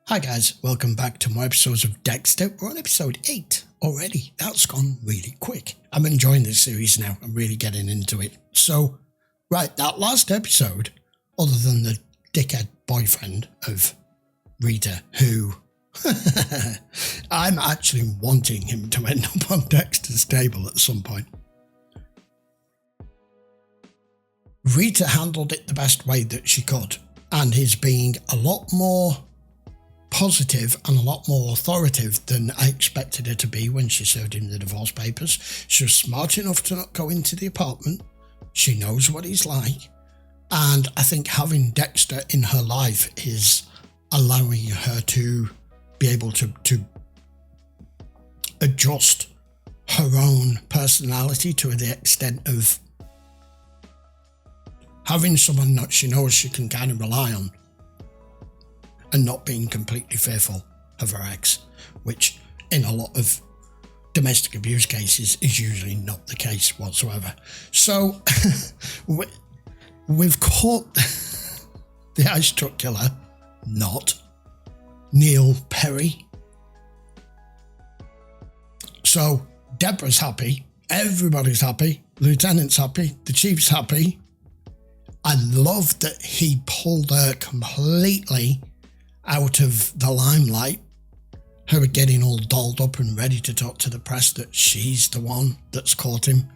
Hi guys, welcome back to more episodes of Dexter. We're on episode 8 already. That's gone really quick. I'm enjoying this series now. I'm really getting into it. So, right, that last episode, other than the dickhead boyfriend of Rita, who I'm actually wanting him to end up on Dexter's table at some point. Rita handled it the best way that she could, and is being a lot more positive and a lot more authoritative than I expected her to be when she served him the divorce papers. She was smart enough to not go into the apartment. She knows what he's like. And I think having Dexter in her life is allowing her to be able to adjust her own personality to the extent of having someone that she knows she can kind of rely on, and not being completely fearful of her ex, which in a lot of domestic abuse cases is usually not the case whatsoever. So we've caught the ice truck killer, not Neil Perry. So Deborah's happy, everybody's happy, Lieutenant's happy, the chief's happy. I love that he pulled her completely out of the limelight, her getting all dolled up and ready to talk to the press that she's the one that's caught him.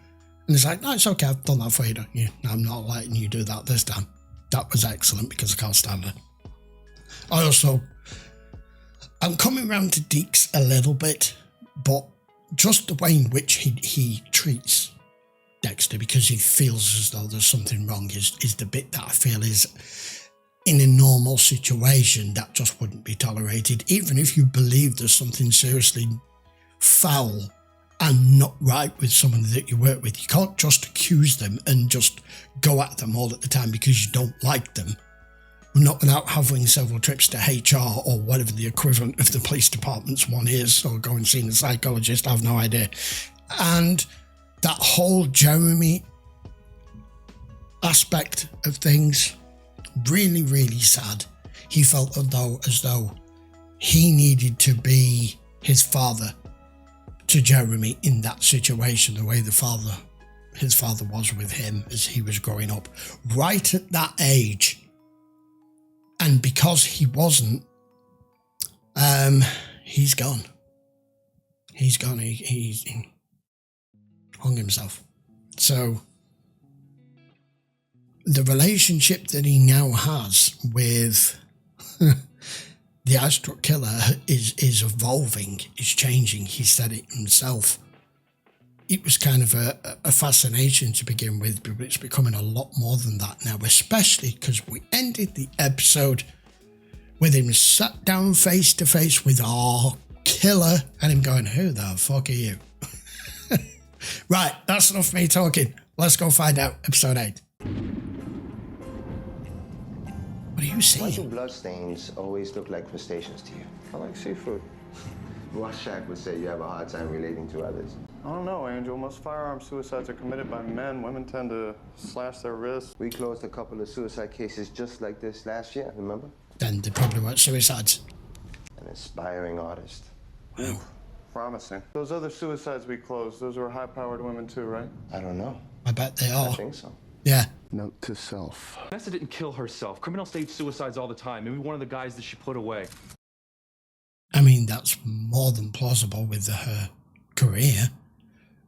And it's like, no, it's okay, I've done that for you, don't you? I'm not letting you do that this time. That was excellent because I can't stand her. I'm coming round to Deeks a little bit, but just the way in which he treats Dexter, because he feels as though there's something wrong, is the bit that I feel is, in a normal situation, that just wouldn't be tolerated. Even if you believe there's something seriously foul and not right with someone that you work with, you can't just accuse them and just go at them all at the time because you don't like them. Not without having several trips to HR or whatever the equivalent of the police department's one is, or go and see a psychologist, I have no idea. And that whole Jeremy aspect of things, really, really sad. He felt as though he needed to be his father to Jeremy in that situation, the way his father was with him as he was growing up, right at that age. And because he wasn't, he's gone. He's gone. He hung himself. So the relationship that he now has with the ice truck killer is evolving, is changing. He said it himself. It was kind of a fascination to begin with, but it's becoming a lot more than that now, especially because we ended the episode with him sat down face to face with our killer and him going, "Who the fuck are you?" Right, that's enough of me talking. Let's go find out episode 8. What are you seeing? Why do bloodstains always look like crustaceans to you? I like seafood. Shaq would say you have a hard time relating to others. I don't know, Angel. Most firearm suicides are committed by men. Women tend to slash their wrists. We closed a couple of suicide cases just like this last year, remember? Then they probably weren't suicides. An aspiring artist. Wow. Promising. Those other suicides we closed, those were high-powered women too, right? I don't know. I bet they are. I think so. Yeah. Note to self. Vanessa didn't kill herself. Criminal stage suicides all the time. Maybe one of the guys that she put away. I mean, that's more than plausible with her career.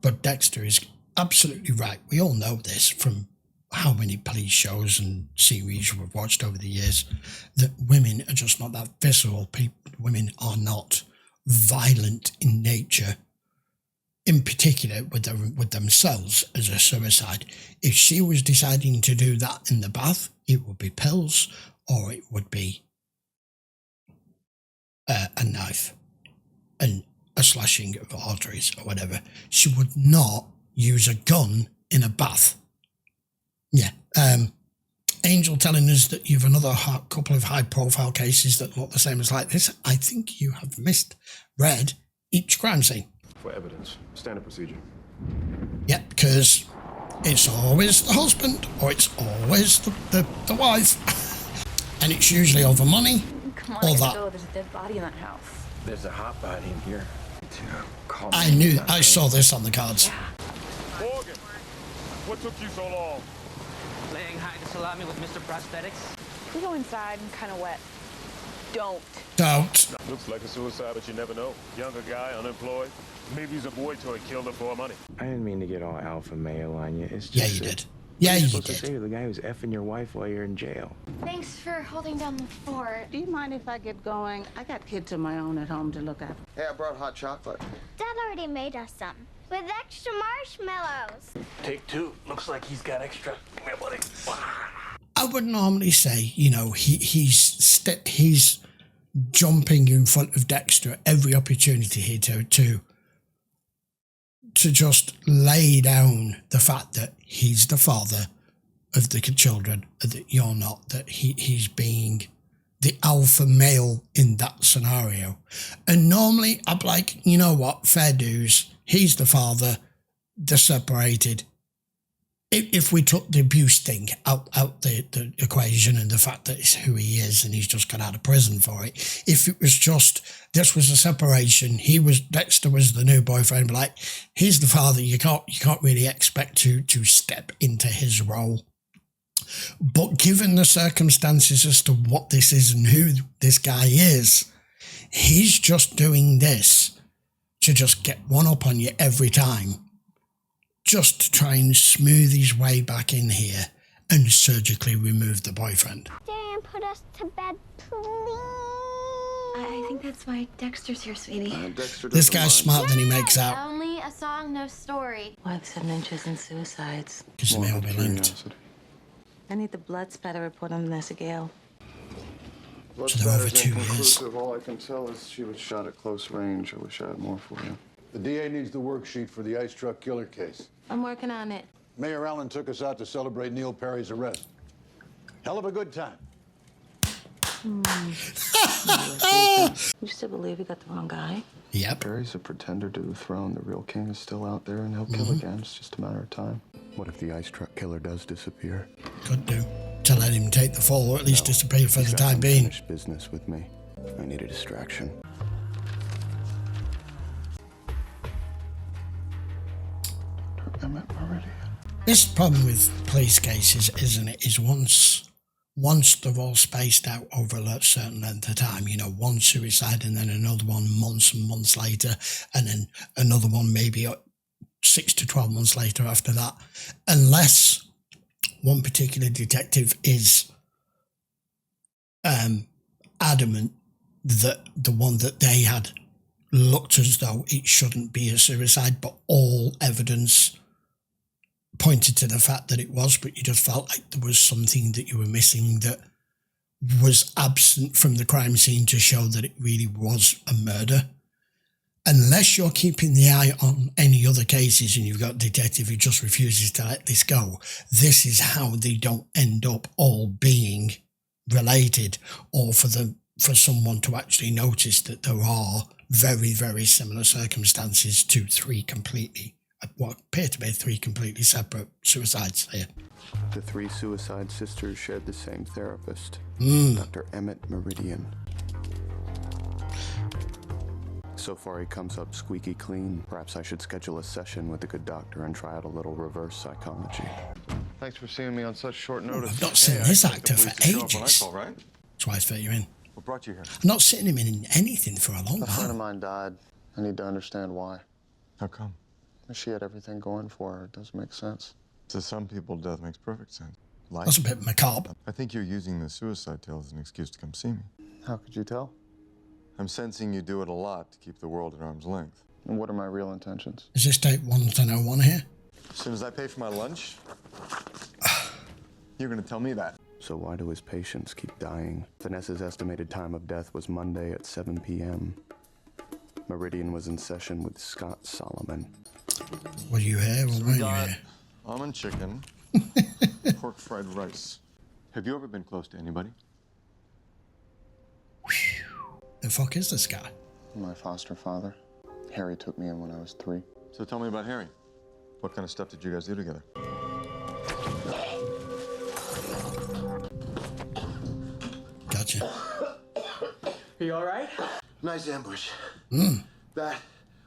But Dexter is absolutely right. We all know this from how many police shows and series we've watched over the years, that women are just not that visceral. Women are not violent in nature, in particular with themselves as a suicide. If she was deciding to do that in the bath, it would be pills, or it would be a knife and a slashing of arteries or whatever. She would not use a gun in a bath. Yeah. Angel telling us that you've another couple of high-profile cases that look the same as like this. I think you have misread each crime scene. For evidence, standard procedure. Yeah, because it's always the husband or it's always the wife. And it's usually over money Come on, All I gotta that. go. There's a dead body in that house. There's a hot body in here. I saw this on the cards. Morgan, what took you so long? Playing hide the salami with Mr. Prosthetics? We go inside. I'm kind of wet. Don't. Looks like a suicide, but you never know. Younger guy, unemployed. Maybe he's a boy toy killer for money. I didn't mean to get all alpha male on you. It's just Yeah, you did. Yeah, you supposed to say did. to the guy who's effing your wife while you're in jail. Thanks for holding down the fort. Do you mind if I get going? I got kids of my own at home to look after. Hey, I brought hot chocolate. Dad already made us some with extra marshmallows. Take two. Looks like he's got extra. Come here, buddy. I would normally say, you know, he's jumping in front of Dexter at every opportunity here to just lay down the fact that he's the father of the children, that you're not, that he's being the alpha male in that scenario. And normally I'd be like, you know what, fair dues, he's the father, they're separated. If we took the abuse thing out the equation and the fact that it's who he is and he's just got out of prison for it, if it was just, this was a separation, Dexter was the new boyfriend, but like, he's the father, you can't really expect to step into his role. But given the circumstances as to what this is and who this guy is, he's just doing this to just get one up on you every time, just to try and smooth his way back in here and surgically remove the boyfriend. Dan, put us to bed, please. I think that's why Dexter's here, sweetie. Dexter This doesn't guy's mind. smarter than he makes out, Only a song, no story. Why the sudden interest in suicides? because they may all be linked. Curiosity. I need the blood spatter report on Vanessa Gale. Blood So they're over spatter's 2 years. inconclusive. All I can tell is she was shot at close range. I wish I had more for you. The DA needs the worksheet for the ice truck killer case. I'm working on it. Mayor Allen took us out to celebrate Neil Perry's arrest. Hell of a good time. You still believe you got the wrong guy? Yep. Perry's a pretender to the throne. The real king is still out there, and he'll kill again. It's just a matter of time. What if the ice truck killer does disappear? Could do. To let him take the fall or at least disappear for the time being. Finish business with me. I need a distraction. Dr. Emmett Meridian. This problem with police cases, isn't it, is once they're all spaced out over a certain length of time, you know, one suicide and then another one months and months later, and then another one maybe 6 to 12 months later after that, unless one particular detective is adamant that the one that they had looked as though it shouldn't be a suicide, but all evidence pointed to the fact that it was, but you just felt like there was something that you were missing that was absent from the crime scene to show that it really was a murder. Unless you're keeping the eye on any other cases and you've got a detective who just refuses to let this go, this is how they don't end up all being related, or for someone to actually notice that there are very, very similar circumstances to what appear to be three completely separate suicides here. The 3 suicide sisters shared the same therapist, Hmm. Dr. Emmett Meridian. So far, he comes up squeaky clean. Perhaps I should schedule a session with a good doctor and try out a little reverse psychology. Thanks for seeing me on such short notice. I've not seen this actor for Show up when I ages. call, right? That's why I fit you in. What brought you here? I've not seen him in anything for a long A friend of while. mine died. I need to understand why. How come? She had everything going for her. It doesn't make sense. To some people, death makes perfect sense. Life. That's a bit macabre. I think you're using the suicide tale as an excuse to come see me. How could you tell? I'm sensing you do it a lot to keep the world at arm's length. And what are my real intentions? Is this take 101 here? As soon as I pay for my lunch, you're gonna tell me that. So why do his patients keep dying? Vanessa's estimated time of death was Monday at 7 p.m. Meridian was in session with Scott Solomon. Were you here or weren't you here? Almond chicken, pork fried rice. Have you ever been close to anybody? The fuck is this guy? My foster father. Harry took me in when I was 3. So tell me about Harry. What kind of stuff did you guys do together? Gotcha. Are you all right? Nice ambush. That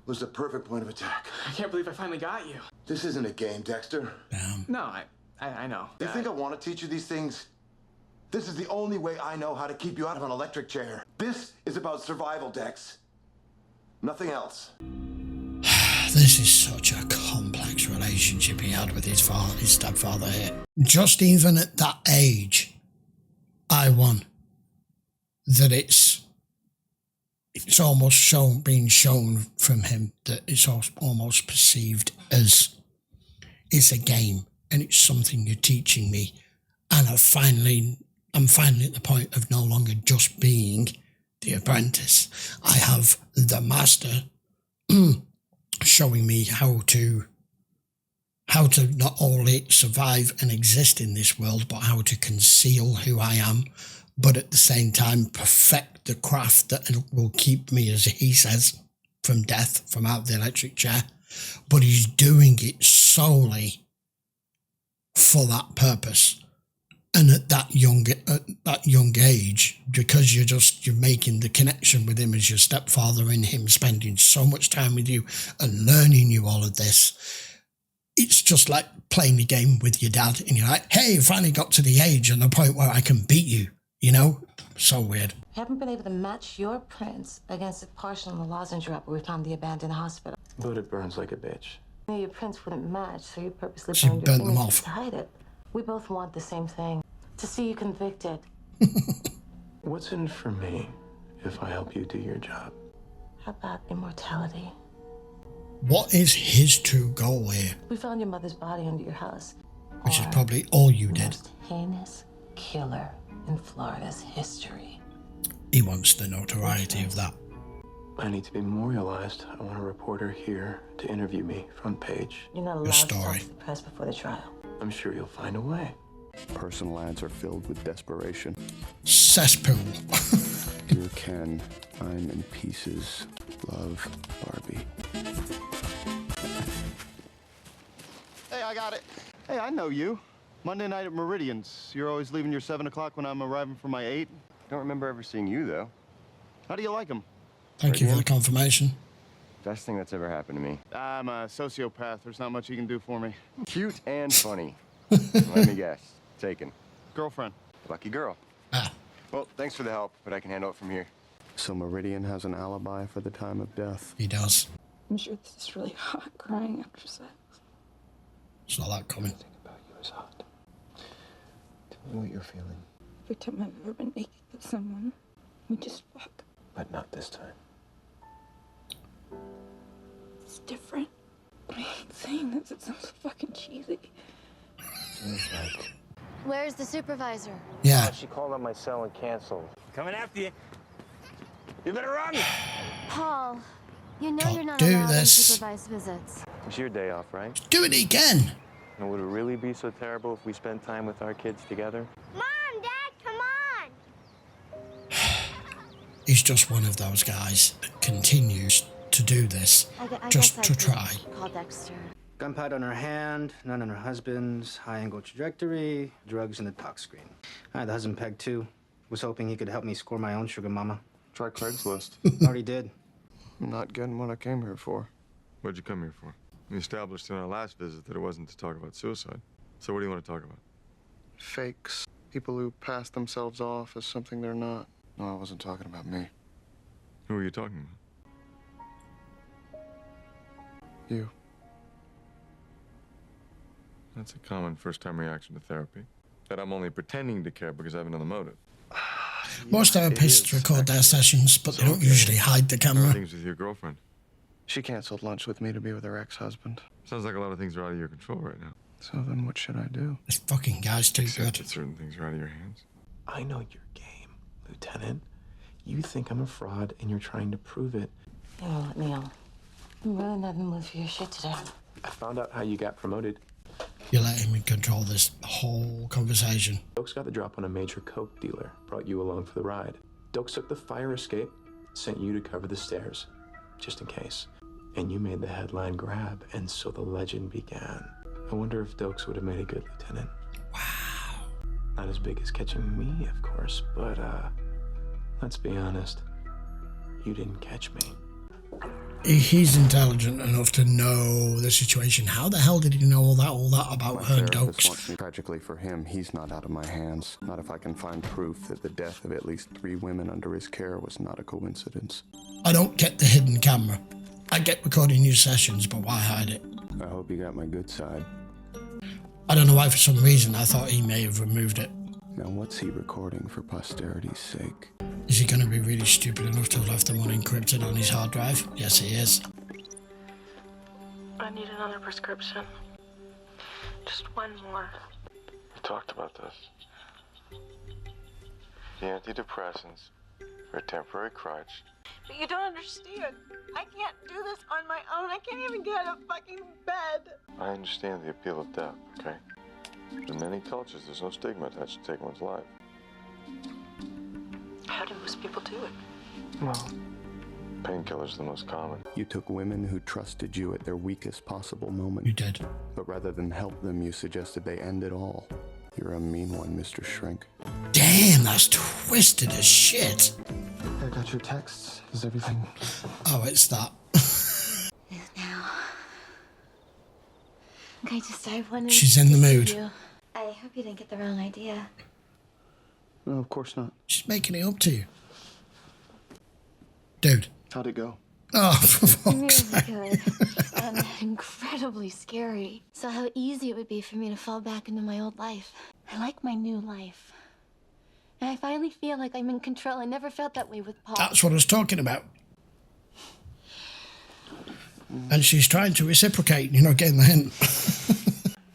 was the perfect point of attack. I can't believe I finally got you. This isn't a game, Dexter. No, I know. You think I want to teach you these things? This is the only way I know how to keep you out of an electric chair. This is about survival, Dex. Nothing else. This is such a complex relationship he had with his stepfather here. Just even at that age, I won that it's almost being shown from him that it's almost perceived as it's a game and it's something you're teaching me. And I'm finally at the point of no longer just being the apprentice. I have the master showing me how to not only survive and exist in this world, but how to conceal who I am, but at the same time perfect the craft that will keep me, as he says, from death, from out the electric chair. But he's doing it solely for that purpose. And at that young age, because you're making the connection with him as your stepfather and him spending so much time with you and learning you all of this, it's just like playing the game with your dad and you're like, hey, finally got to the age and the point where I can beat you, you know? So weird. Haven't been able to match your prints against the partial in the lozenge wrapper we found in the abandoned hospital. But it burns like a bitch. Your prints wouldn't match, so you purposely She burned burnt your them fingers off. to hide it. We both want the same thing, to see you convicted. What's in it for me if I help you do your job? How about immortality? What is his true goal here? We found your mother's body under your house. Which is probably all you did. Most heinous killer in Florida's history. He wants the notoriety of that. I need to be memorialized. I want a reporter here to interview me, front page. You're not allowed to talk to the press before the trial. I'm sure you'll find a way. Personal ads are filled with desperation. Cesspool. Dear Ken, I'm in pieces. Love, Barbie. Hey, I got it. Hey, I know you. Monday night at Meridian's. You're always leaving your 7 o'clock when I'm arriving for my 8. Don't remember ever seeing you, though. How do you like him? Thank you for the confirmation. Best thing that's ever happened to me. I'm a sociopath. There's not much you can do for me. Cute and funny. Let me guess. Taken. Girlfriend. Lucky girl. Ah. Well, thanks for the help, but I can handle it from here. So Meridian has an alibi for the time of death. He does. I'm sure this is really hot, crying after sex. It's not that common. Everything about you is hot. Tell me what you're feeling. Every time I've ever been naked with someone, we just fuck. But not this time. It's different. I hate saying this, it sounds so fucking cheesy. Seems like... Where's the supervisor? Yeah. She called on my cell and canceled. Coming after you. You better run! Paul, you know Can't you're not do allowed this. unsupervised visits. It's your day off, right? Do it again. And would it really be so terrible if we spent time with our kids together? Mom, Dad, come on! He's just one of those guys that continues to do this I just guess to I could try. Call Dexter. Gunpowder on her hand, none on her husband's, high-angle trajectory, drugs in the talk screen. I had the husband pegged, too. Was hoping he could help me score my own sugar mama. Try Craigslist. Already did. I'm not getting what I came here for. What'd you come here for? We established in our last visit that it wasn't to talk about suicide. So what do you want to talk about? Fakes. People who pass themselves off as something they're not. No, I wasn't talking about me. Who are you talking about? You. That's a common first-time reaction to therapy. That I'm only pretending to care because I have another motive. Most therapists record their sessions, but they don't usually hide the How are camera. things with your girlfriend? She canceled lunch with me to be with her ex-husband. Sounds like a lot of things are out of your control right now. So then what should I do? This fucking guy's too Except good. that certain things are out of your hands. I know your game, Lieutenant. You think I'm a fraud and you're trying to prove it. You won't let me on. I'm really not in the mood for your shit today. I found out how you got promoted. You let him control this whole conversation. Dokes got the drop on a major coke dealer, brought you along for the ride. Dokes took the fire escape, sent you to cover the stairs, just in case. And you made the headline grab, and so the legend began. I wonder if Dokes would have made a good lieutenant. Wow. Not as big as catching me, of course, but let's be honest. You didn't catch me. He's intelligent enough to know the situation. How the hell did he know all that about her and Dokes? Wants me tragically for him, he's not out of my hands. Not if I can find proof that the death of at least 3 women under his care was not a coincidence. I don't get the hidden camera. I get recording new sessions, but why hide it? I hope you got my good side. I don't know why, for some reason, I thought he may have removed it. Now what's he recording for posterity's sake? Is he going to be really stupid enough to have left them unencrypted on his hard drive? Yes, he is. I need another prescription. Just one more. We talked about this. The antidepressants are a temporary crutch. But you don't understand. I can't do this on my own. I can't even get out of fucking bed. I understand the appeal of death, okay? In many cultures, there's no stigma attached to taking one's life. How do most people do it? Well, painkillers are the most common. You took women who trusted you at their weakest possible moment. You did. But rather than help them, you suggested they end it all. You're a mean one, Mr. Shrink. Damn, that's twisted as shit. I got your texts. Is everything... Oh, it's that. Now. I just, I wanted She's in the mood. you. I hope you didn't get the wrong idea. No, of course not. She's making it up to you. Dude. How'd it go? Oh, for fuck's sake. Really good. And incredibly scary. Saw how easy it would be for me to fall back into my old life. I like my new life. And I finally feel like I'm in control. I never felt that way with Paul. That's what I was talking about. And she's trying to reciprocate, you know, getting the hint.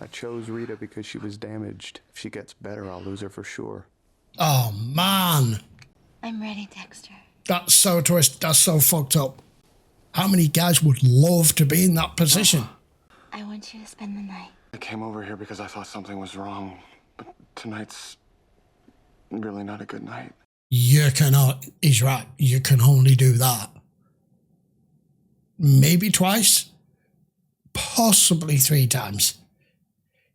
I chose Rita because she was damaged. If she gets better, I'll lose her for sure. Oh, man. I'm ready, Dexter. That's so twisted. That's so fucked up. How many guys would love to be in that position? I want you to spend the night. I came over here because I thought something was wrong. But tonight's really not a good night. You cannot. He's right. You can only do that. Maybe twice. Possibly 3 times.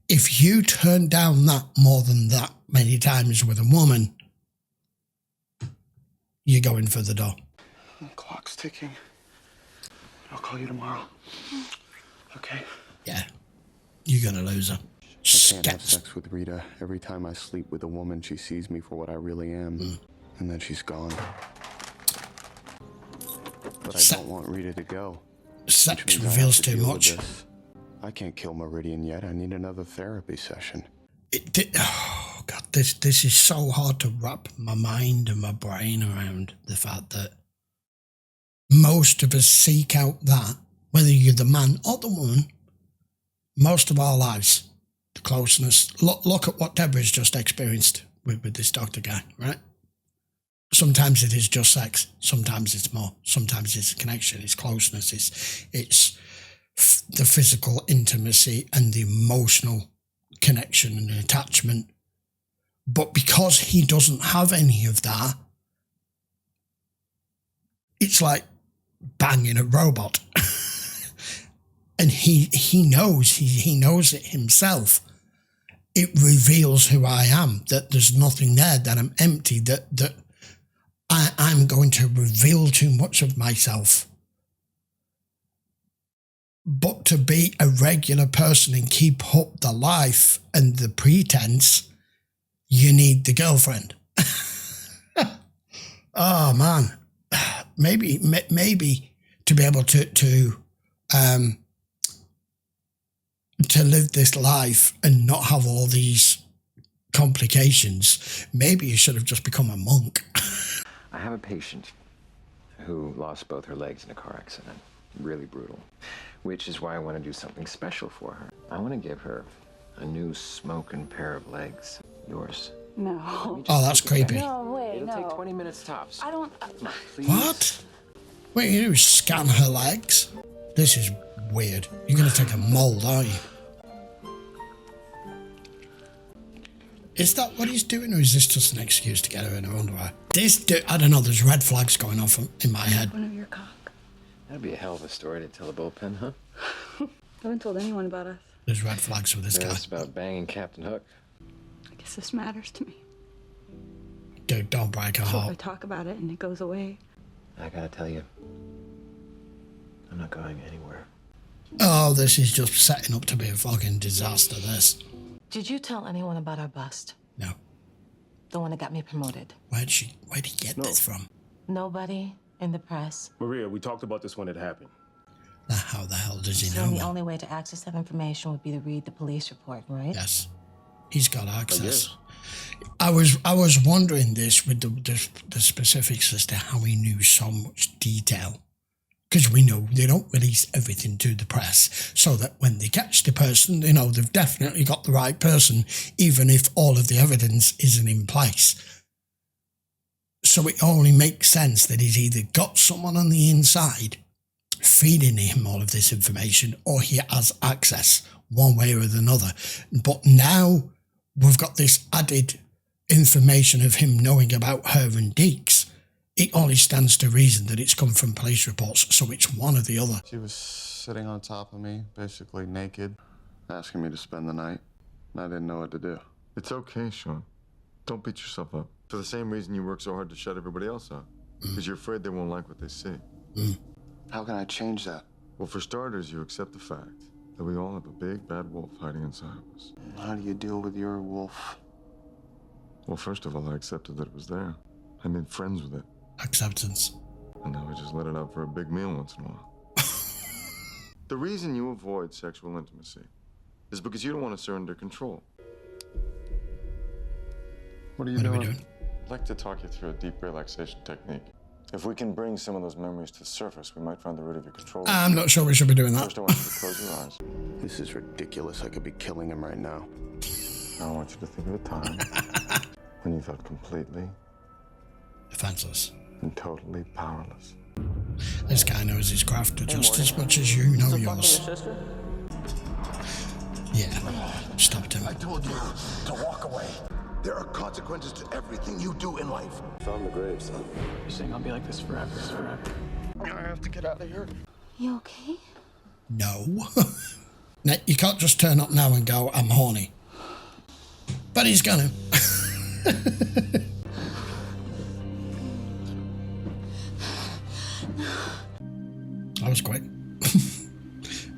If you turn down that more than that many times with a woman, you're going for the door. The clock's ticking. I'll call you tomorrow. Okay? Yeah. You're going to lose her. I can't have sex with Rita. Every time I sleep with a woman, she sees me for what I really am. And then she's gone. But I don't want Rita to go. Sex reveals too much. I can't kill Meridian yet. I need another therapy session. Oh, God, this is so hard to wrap my mind and my brain around the fact that most of us seek out that, whether you're the man or the woman, most of our lives, the closeness. Look at what Deborah's just experienced with this doctor guy, right? Sometimes it is just sex. Sometimes it's more. Sometimes it's a connection. It's closeness. It's the physical intimacy and the emotional connection and attachment. But because he doesn't have any of that, it's like banging a robot. And he knows it himself. It reveals who I am, that there's nothing there, that I'm empty, that I'm going to reveal too much of myself. But to be a regular person and keep up the life and the pretense, you need the girlfriend. Oh, man. Maybe to be able to live this life and not have all these complications, maybe you should have just become a monk. I have a patient who lost both her legs in a car accident. Really brutal. Which is why I want to do something special for her. I want to give her a new smoking pair of legs. Yours. No. Oh, that's creepy. No, wait, It'll no. take 20 minutes tops. I don't... Come on, please. What? What you do is scan her legs? This is weird. You're going to take a mold, aren't you? Is that what he's doing, or is this just an excuse to get her in her underwear? I don't know, there's red flags going off in my head. One of your cock. That'd be a hell of a story to tell a bullpen, huh? I haven't told anyone about us. There's red flags with this guy. It's about banging Captain Hook. I guess this matters to me. Dude, don't break her So if I heart. talk about it and it goes away, I gotta tell you, I'm not going anywhere. Oh, this is just setting up to be a fucking disaster, this. Did you tell anyone about our bust? No. The one that got me promoted? Where'd he get this from? Nobody in the press. Maria, we talked about this when it happened. Now, how the hell does he So know the that? only way to access that information would be to read the police report, right? Yes. He's got access. I was wondering this with the specifics as to how he knew so much detail. Because we know they don't release everything to the press, so that when they catch the person, you know, they've definitely got the right person, even if all of the evidence isn't in place. So it only makes sense that he's either got someone on the inside feeding him all of this information, or he has access one way or another. But now we've got this added information of him knowing about her and Deeks. It only stands to reason that it's come from police reports, so it's one or the other. She was sitting on top of me, basically naked, asking me to spend the night. I didn't know what to do. It's okay, Sean. Don't beat yourself up. For the same reason you work so hard to shut everybody else out. Because you're afraid they won't like what they see. How can I change that? Well, for starters, you accept the fact that we all have a big, bad wolf hiding inside of us. How do you deal with your wolf? Well, first of all, I accepted that it was there. I made friends with it. Acceptance. And now I just let it out for a big meal once in a while. The reason you avoid sexual intimacy is because you don't want to surrender control. What are you doing? I'd like to talk you through a deep relaxation technique. If we can bring some of those memories to the surface, we might find the root of your control. I'm not sure we should be doing that. First, I want you to close your eyes. This is ridiculous. I could be killing him right now. Now I want you to think of a time when you felt completely defenseless and totally powerless. This guy knows his craft just as much as you know yours. Yeah, stopped him. I told you to walk away. There are consequences to everything you do in life. Found the grave, son. You're saying I'll be like this forever, forever. I have to get out of here. You okay? No. Now, you can't just turn up now and go, I'm horny. But he's gonna. That was quick.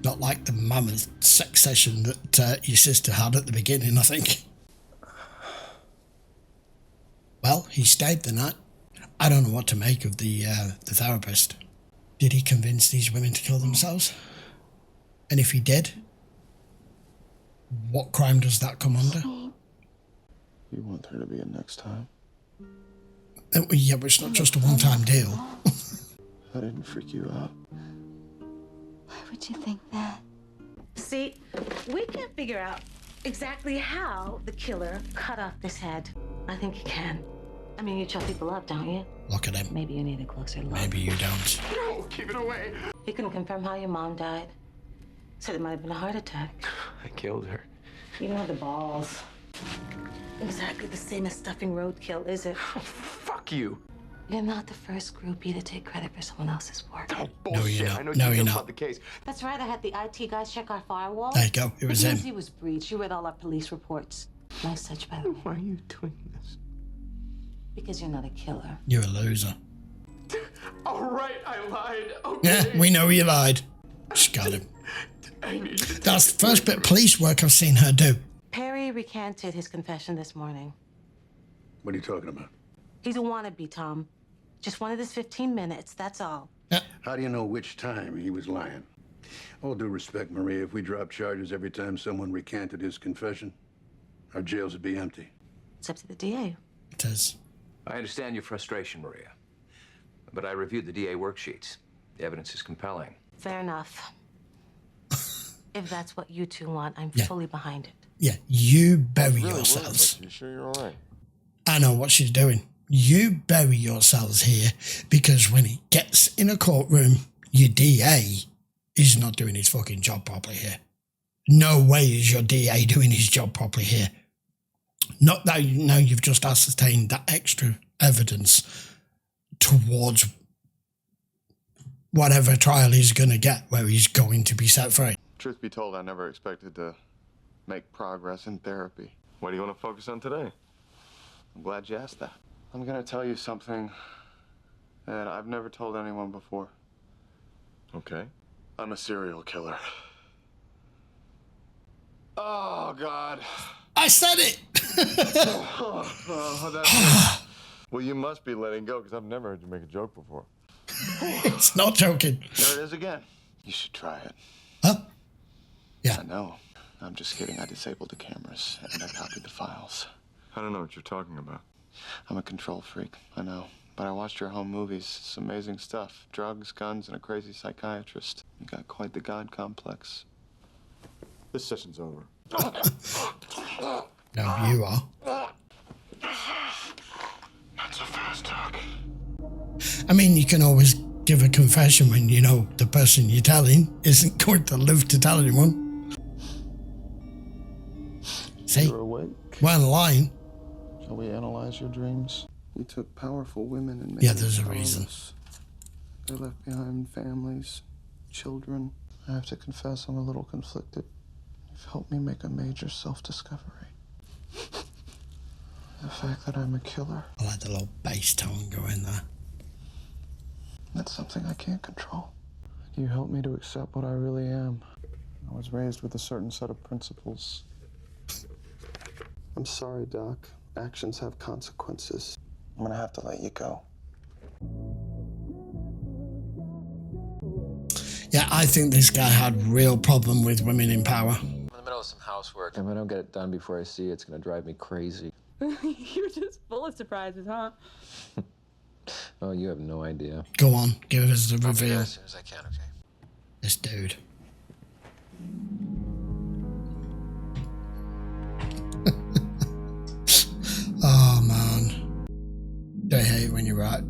Not like the mammoth sex session that your sister had at the beginning, I think. Well, he stayed the night. I don't know what to make of the therapist. Did he convince these women to kill themselves? And if he did, what crime does that come under? You want there to be a next time? Yeah, but it's not just a one-time deal. I didn't freak you out. Why would you think that? See, we can't figure out exactly how the killer cut off this head. I think he can. I mean, you chop people up, don't you? Look at him. Maybe you need a closer look. Maybe you don't. No, keep it away. He couldn't confirm how your mom died. Said it might have been a heart attack. I killed her. You don't have the balls. Exactly the same as stuffing roadkill, is it? Fuck you. You're not the first groupie to take credit for someone else's work. Oh, No, you're bullshit. not. I know No, you're details not. about the case. That's right, I had the IT guys check our firewall. There you go. It was the him. DMZ was breached. You read all our police reports. Nice touch, by the way. Why are you doing this? Because you're not a killer. You're a loser. All right, I lied. Okay. Yeah, we know you lied. Just got him. That's the first bit of police work I've seen her do. Perry recanted his confession this morning. What are you talking about? He's a wannabe, Tom. Just wanted his 15 minutes, that's all. How do you know which time he was lying? All due respect, Maria, if we dropped charges every time someone recanted his confession, our jails would be empty. It's up to the DA. It is. I understand your frustration, Maria. But I reviewed the DA worksheets. The evidence is compelling. Fair enough. If that's what you two want, I'm Yeah. fully behind it. Yeah, you bury Really worried yourselves. about you. You sure you're all right? I know what she's doing. You bury yourselves here because when it gets in a courtroom, your DA is not doing his fucking job properly here. No way is your DA doing his job properly here. Not that now you've just ascertained that extra evidence towards whatever trial he's going to get where he's going to be set free. Truth be told, I never expected to make progress in therapy. What do you want to focus on today? I'm glad you asked that. I'm gonna tell you something And I've never told anyone before. Okay. I'm a serial killer. Oh, God. I said it! Well, you must be letting go, because I've never heard you make a joke before. It's not joking. There it is again. You should try it. Huh? Yeah. I know. I'm just kidding. I disabled the cameras, and I copied the files. I don't know what you're talking about. I'm a control freak, I know. But I watched your home movies. It's amazing stuff. Drugs, guns, and a crazy psychiatrist. You got quite the God complex. This session's over. No, you are. Not so fast, Doc. I mean, you can always give a confession when you know the person you're telling isn't going to live to tell anyone. See? You're awake. Well, lying. Shall we analyze your dreams? You took powerful women and made Yeah, them there's a powerless. reason. They left behind families, children. I have to confess I'm a little conflicted. You've helped me make a major self-discovery. The fact that I'm a killer. I like the little bass tone going there. That's something I can't control. You helped me to accept what I really am. I was raised with a certain set of principles. I'm sorry, Doc. Actions have consequences. I'm gonna have to let you go. Yeah, I think this guy had real problem with women in power. I'm in the middle of some housework. If I don't get it done before I see it, it's gonna drive me crazy. You're just full of surprises, huh? Oh, you have no idea. Go on, give us the reveal. As soon as I can, okay? This dude. Oh, man. They hate when you're right.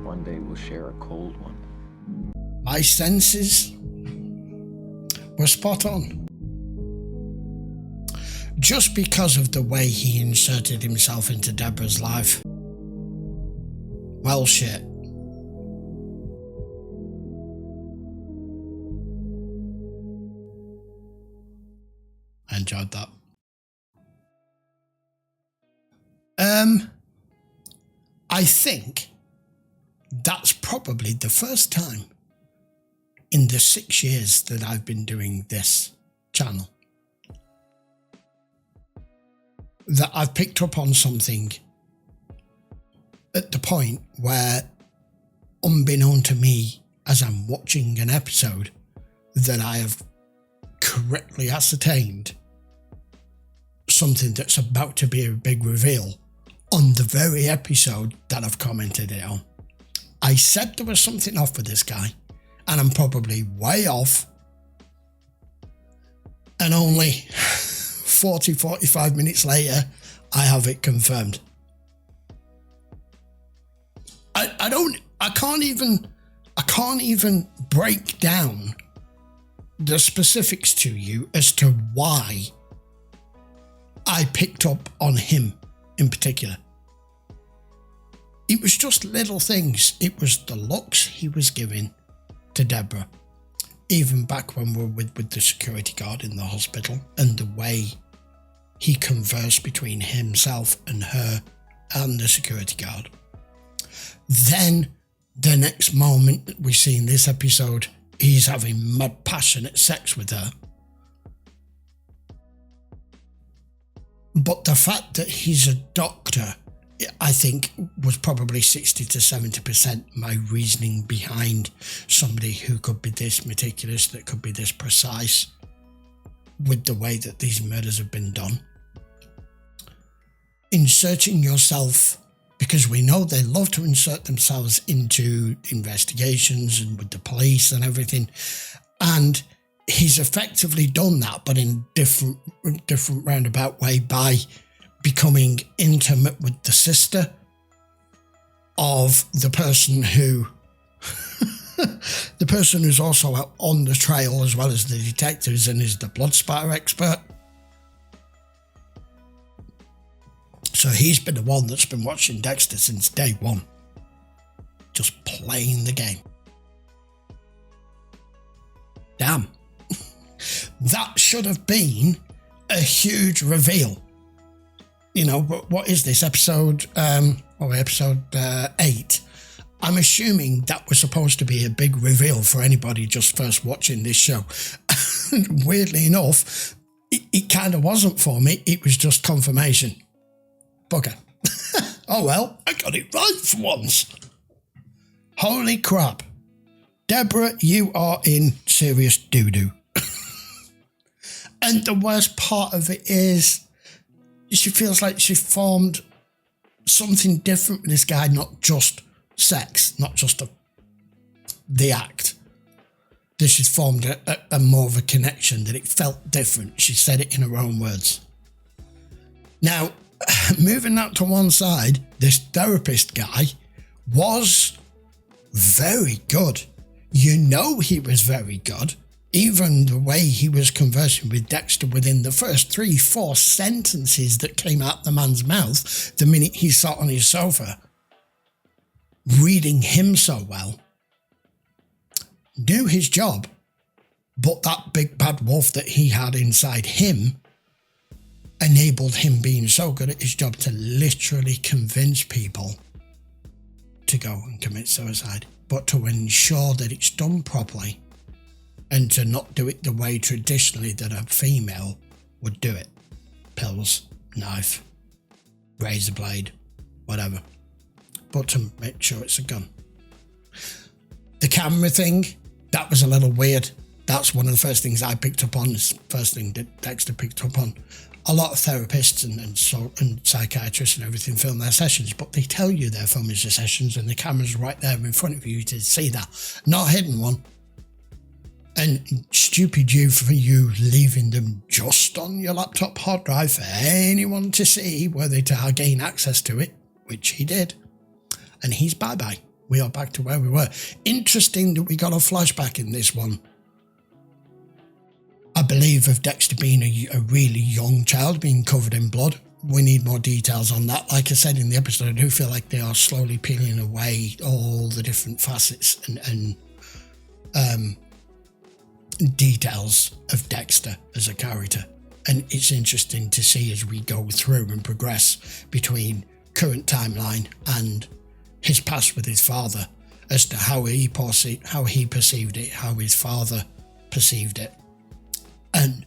One day we'll share a cold one. My senses were spot on. Just because of the way he inserted himself into Deborah's life. Well, shit. I enjoyed that. I think that's probably the first time in the 6 years that I've been doing this channel that I've picked up on something at the point where, unbeknown to me, as I'm watching an episode, that I have correctly ascertained something that's about to be a big reveal on the very episode that I've commented it on. I said there was something off with this guy, and I'm probably way off, and only 45 minutes later I have it confirmed. I can't even break down the specifics to you as to why I picked up on him in particular. It was just little things. It was the looks he was giving to Deborah, even back when we were with the security guard in the hospital, and the way he conversed between himself and her and the security guard. Then the next moment that we see in this episode, he's having mad passionate sex with her. But the fact that he's a doctor, I think, was probably 60 to 70% my reasoning behind somebody who could be this meticulous, that could be this precise with the way that these murders have been done. Inserting yourself, because we know they love to insert themselves into investigations and with the police and everything, and he's effectively done that, but in different roundabout way, by becoming intimate with the sister of the person who the person who's also out on the trail, as well as the detectives, and is the blood spatter expert. So he's been the one that's been watching Dexter since day one, just playing the game. Damn. That should have been a huge reveal. you know, what is this, episode 8? I'm assuming that was supposed to be a big reveal for anybody just first watching this show. Weirdly enough, it kind of wasn't for me. It was just confirmation. Bugger. Oh well, I got it right for once. Holy crap. Deborah, you are in serious doo-doo. And the worst part of it is she feels like she formed something different with this guy, not just sex, not just the act. That she's formed a more of a connection, that it felt different. She said it in her own words. Now, moving that to one side, this therapist guy was very good. You know he was very good. Even the way he was conversing with Dexter within the first 3-4 sentences that came out the man's mouth the minute he sat on his sofa, reading him so well, knew his job, but that big bad wolf that he had inside him enabled him being so good at his job to literally convince people to go and commit suicide, but to ensure that it's done properly and to not do it the way traditionally that a female would do it. Pills, knife, razor blade, whatever. But to make sure it's a gun. The camera thing, that was a little weird. That's one of the first things I picked up on, is the first thing that Dexter picked up on. A lot of therapists and psychiatrists and everything film their sessions, but they tell you they're filming their sessions and the camera's right there in front of you to see that. Not a hidden one. And stupid you for you leaving them just on your laptop hard drive for anyone to see, were they to gain access to it, which he did. And he's bye-bye. We are back to where we were. Interesting that we got a flashback in this one, I believe, of Dexter being a really young child, being covered in blood. We need more details on that. Like I said in the episode, I do feel like they are slowly peeling away all the different facets and details of Dexter as a character. And it's interesting to see as we go through and progress between current timeline and his past with his father, as to how he perceived it, how his father perceived it. And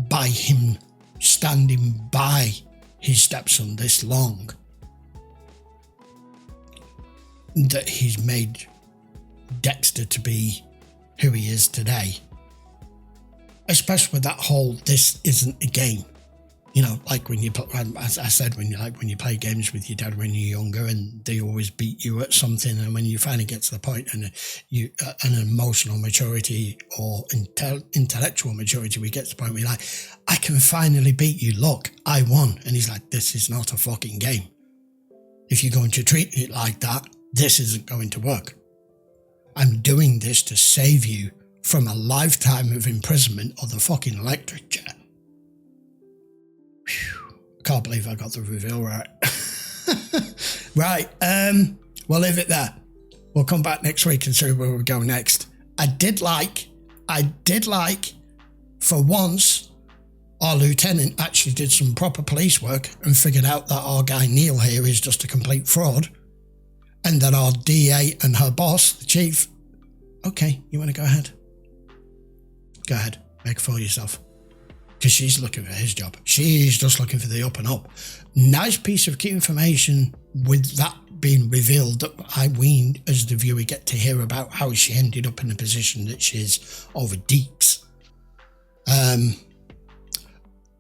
by him standing by his stepson this long, that he's made Dexter to be who he is today. Especially with that whole, this isn't a game. You know, like when you, as I said, when you play games with your dad when you're younger and they always beat you at something, and when you finally get to the point and an emotional maturity or intellectual maturity, we get to the point where you're like, I can finally beat you, look, I won. And he's like, this is not a fucking game. If you're going to treat it like that, this isn't going to work. I'm doing this to save you from a lifetime of imprisonment or the fucking electric chair. Whew. Can't believe I got the reveal right. Right, we'll leave it there. We'll come back next week and see where we go next. I did like, for once, our lieutenant actually did some proper police work and figured out that our guy Neil here is just a complete fraud, and that our DA and her boss, the chief, okay, you want to go ahead? Go ahead, make a fool of yourself. Because she's looking for his job. She's just looking for the up and up. Nice piece of key information with that being revealed, that we, as the viewer, get to hear about how she ended up in the position that she is over Deeks.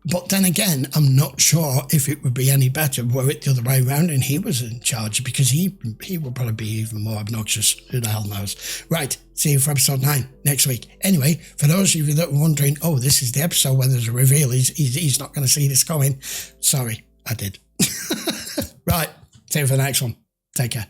But then again, I'm not sure if it would be any better were it the other way around and he was in charge, because he would probably be even more obnoxious. Who the hell knows? Right, see you for episode 9 next week. Anyway, for those of you that were wondering, oh, this is the episode where there's a reveal, he's not going to see this coming. Sorry, I did. Right, see you for the next one. Take care.